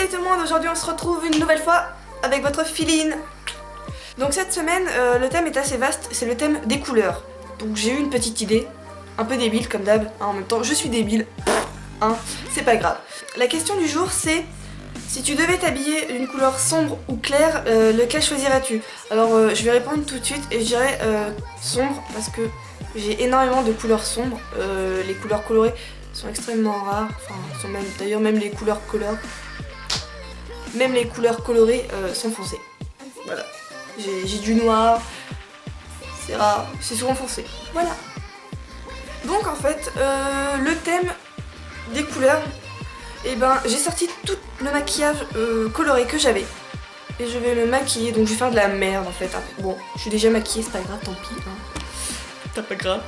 Salut tout le monde, aujourd'hui on se retrouve une nouvelle fois avec votre Philine. Donc cette semaine, le thème est assez vaste, c'est le thème des couleurs. Donc j'ai eu une petite idée, un peu débile comme d'hab, hein, en même temps je suis débile, hein, c'est pas grave. La question du jour c'est, si tu devais t'habiller d'une couleur sombre ou claire, lequel choisirais-tu? Alors je vais répondre tout de suite et je dirais sombre parce que j'ai énormément de couleurs sombres, les couleurs colorées sont extrêmement rares, enfin sont même d'ailleurs même les couleurs colorées sont foncées. Voilà. J'ai du noir, c'est rare, c'est souvent foncé. Voilà. Donc en fait, le thème des couleurs, et ben j'ai sorti tout le maquillage coloré que j'avais. Et je vais me maquiller, donc je vais faire de la merde en fait. Bon, je suis déjà maquillée, c'est pas grave, tant pis. Hein. C'est pas grave.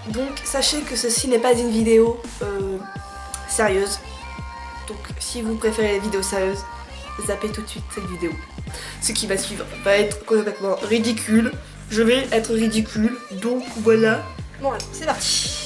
Donc sachez que ceci n'est pas une vidéo sérieuse. Donc si vous préférez les vidéos sérieuses, zappez tout de suite cette vidéo. Ce qui va suivre va être complètement ridicule. Je vais être ridicule, donc voilà. Bon allez, c'est parti.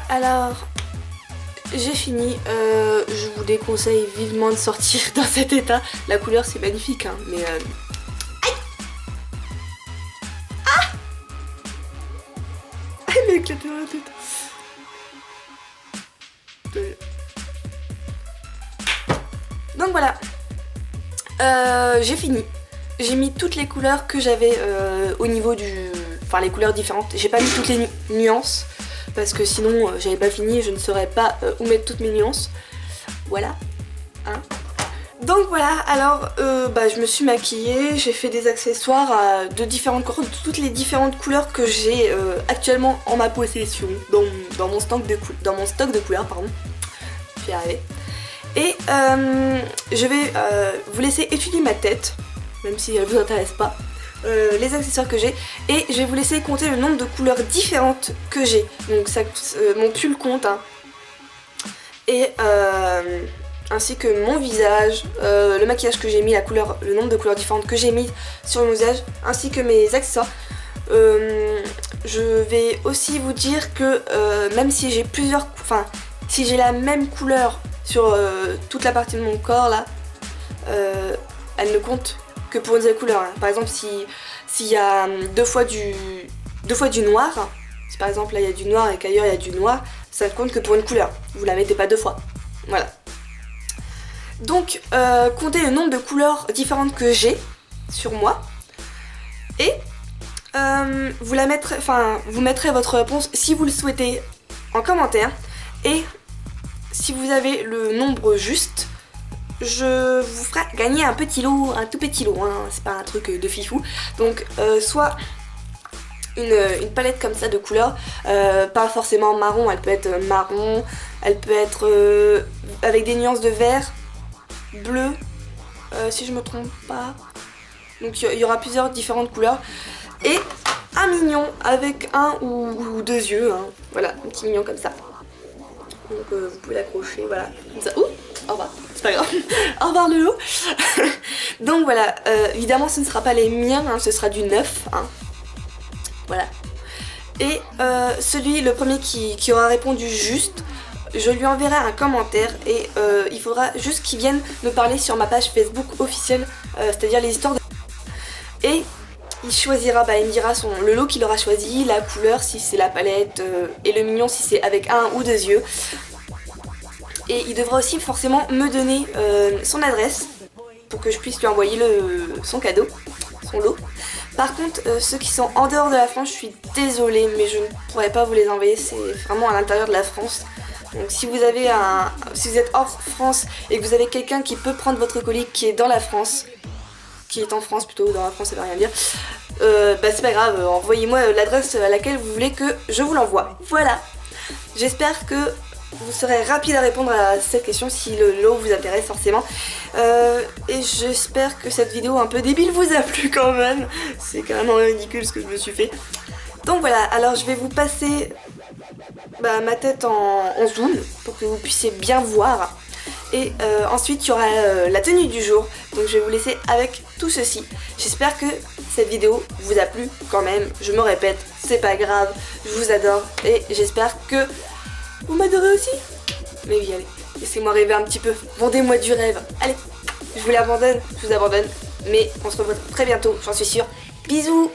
Alors, j'ai fini, je vous déconseille vivement de sortir dans cet état. La couleur c'est magnifique hein, mais aïe. Ah, elle m'a éclaté dans la tête. Donc voilà, j'ai fini. J'ai mis toutes les couleurs que j'avais au niveau du... Enfin les couleurs différentes, j'ai pas mis toutes les nuances. Parce que sinon j'avais pas fini et je ne saurais pas où mettre toutes mes nuances. Voilà. Hein. Donc voilà, alors je me suis maquillée, j'ai fait des accessoires de différentes couleurs, de toutes les différentes couleurs que j'ai actuellement en ma possession, dans mon stock de couleurs, pardon. Je vais y arriver. Et je vais vous laisser étudier ma tête, même si elle vous intéresse pas. Les accessoires que j'ai et je vais vous laisser compter le nombre de couleurs différentes que j'ai, donc ça, mon pull compte hein. Et ainsi que mon visage, le maquillage que j'ai mis, le nombre de couleurs différentes que j'ai mis sur mon visage, ainsi que mes accessoires. Je vais aussi vous dire que même si j'ai si j'ai la même couleur sur toute la partie de mon corps là, elle ne compte que pour une seule couleur. Hein. Par exemple, s'il y a deux fois du noir, si par exemple là il y a du noir et qu'ailleurs il y a du noir, ça ne compte que pour une couleur. Vous la mettez pas deux fois. Voilà. Donc, comptez le nombre de couleurs différentes que j'ai sur moi et vous mettrez votre réponse si vous le souhaitez en commentaire et si vous avez le nombre juste, je vous ferai gagner un petit lot, un tout petit lot, hein, c'est pas un truc de fifou. Donc soit une palette comme ça de couleurs, pas forcément marron, elle peut être marron, elle peut être avec des nuances de vert, bleu, si je me trompe pas. Donc il y aura plusieurs différentes couleurs. Et un mignon avec un ou deux yeux, hein. Voilà, un petit mignon comme ça. Donc vous pouvez l'accrocher, voilà, comme ça. Ouh, au revoir, c'est pas grave. Au revoir le lot. Donc voilà, évidemment ce ne sera pas les miens, hein, ce sera du neuf, hein. Voilà. Et le premier qui aura répondu juste, je lui enverrai un commentaire et il faudra juste qu'il vienne me parler sur ma page Facebook officielle, c'est-à-dire les histoires de... Et il choisira, il me dira le lot qu'il aura choisi, la couleur si c'est la palette et le mignon si c'est avec un ou deux yeux. Et il devra aussi forcément me donner son adresse pour que je puisse lui envoyer son cadeau, son lot. Par contre, ceux qui sont en dehors de la France, je suis désolée, mais je ne pourrais pas vous les envoyer, c'est vraiment à l'intérieur de la France. Donc si vous êtes hors France et que vous avez quelqu'un qui peut prendre votre colis qui est dans la France, qui est en France plutôt, dans la France ça veut rien dire, c'est pas grave, envoyez-moi l'adresse à laquelle vous voulez que je vous l'envoie. Voilà, j'espère que vous serez rapide à répondre à cette question si le lot vous intéresse forcément. Et j'espère que cette vidéo un peu débile vous a plu quand même. C'est quand même ridicule ce que je me suis fait. Donc voilà, alors je vais vous passer ma tête en zoom pour que vous puissiez bien voir. Et ensuite il y aura la tenue du jour. Donc je vais vous laisser avec tout ceci. J'espère que cette vidéo vous a plu quand même. Je me répète, c'est pas grave, je vous adore. Et j'espère que vous m'adorez aussi. Mais oui, allez, laissez-moi rêver un petit peu. Vendez-moi du rêve. Allez, je vous l'abandonne, je vous abandonne. Mais on se revoit très bientôt, j'en suis sûre. Bisous.